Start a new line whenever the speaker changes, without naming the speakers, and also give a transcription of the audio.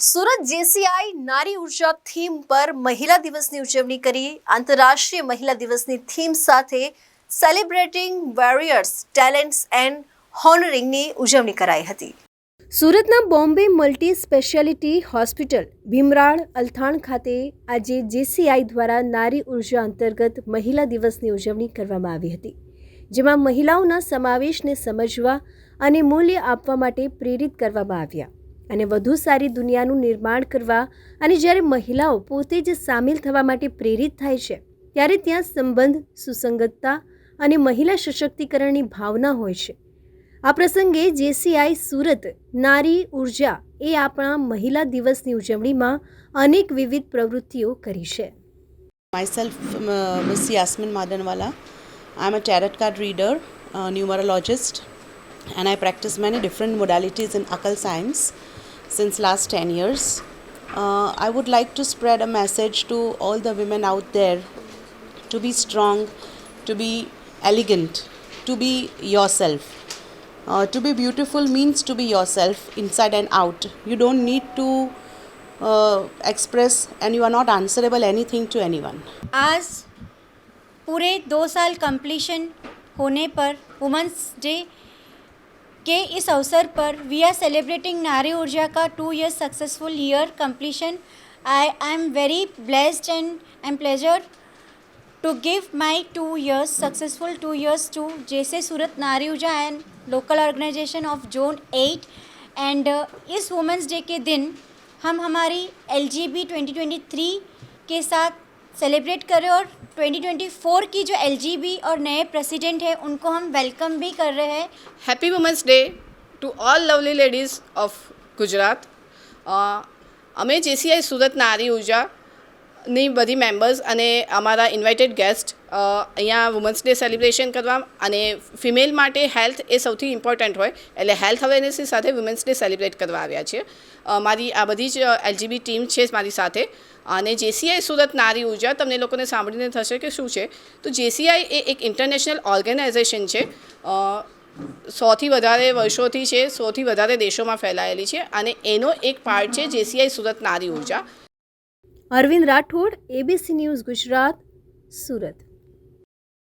Surat JCI નારી ઉર્જા theme પર મહિલા દિવસની ઉજવણી કરી. આંતરરાષ્ટ્રીય મહિલા દિવસની થીમ સાથે સેલિબ્રેટિંગ વેરિયર્સ ટેલેન્ટ્સ એન્ડ હોનરિંગની ઉજવણી કરાઈ હતી. સુરતના Bombay multi speciality hospital Bhimrad Althan ખાતે આજે જેસીઆઈ દ્વારા નારી ઉર્જા અંતર્ગત મહિલા દિવસની ઉજવણી કરવામાં આવી હતી, જેમાં મહિલાઓના સમાવેશને સમજવા અને મૂલ્ય આપવા માટે પ્રેરિત કરવામાં આવ્યા અને વધુ સારી દુનિયાનું નિર્માણ કરવા. અને જ્યારે મહિલાઓ પોતે જ સામેલ થવા માટે પ્રેરિત થાય છે, ત્યારે ત્યાં સંબંધ, સુસંગતતા અને મહિલા સશક્તિકરણની ભાવના હોય છે. આ પ્રસંગે જેસીઆઈ સુરત નારી ઉર્જા એ આપણા મહિલા દિવસની ઉજવણીમાં અનેક વિવિધ પ્રવૃત્તિઓ કરી છે.
Myself, Miss Yasmin Madanwala. I'm a tarot card reader, numerologist, and I practice many different modalities in occult science since last 10 years. I would like to spread a message to all the women out there to be strong, to be elegant, to be yourself. To be beautiful means to be yourself inside and out. You don't need to express and you are not answerable anything to anyone.
आज पूरे 2 साल completion होने पर women's day के इस अवसर पर we are celebrating नारी ऊर्जा का 2 years successful year completion. I am very blessed and I am pleasure to give my 2 years successful 2 years to जैसे Surat Nari Urja and local organisation of zone 8 and इस वुमेंस डे के दिन हम हमारी LGB 2023 के साथ सेलिब्रेट करें और 2024 की जो LGB और नए प्रेसिडेंट है उनको हम वेलकम भी कर रहे हैं.
Happy Women's Day to all lovely ladies of Gujarat. અમે JCI સુરત નારી ઉર્જા ની બધી મેમ્બર્સ અને અમારા ઇન્વાઇટેડ ગેસ્ટ અહીંયા વુમન્સ ડે સેલિબ્રેશન કરવા અને ફિમેલ માટે હેલ્થ એ સૌથી ઇમ્પોર્ટન્ટ હોય એટલે હેલ્થ અવેરનેસની સાથે વુમન્સ ડે સેલિબ્રેટ કરવા આવ્યા છીએ. મારી આ બધી જ LGB ટીમ છે મારી સાથે અને JCI સુરત નારી ઉર્જા તમને લોકોને સાંભળીને થશે કે શું છે, તો JCI એ એક ઇન્ટરનેશનલ ઓર્ગેનાઇઝેશન છે. 100થી વધારે વર્ષોથી છે, 100થી વધારે દેશોમાં ફેલાયેલી છે અને એનો એક પાર્ટ છે JCI Surat Nari Urja.
Arvind Rathod, ABC news Gujarat, Surat.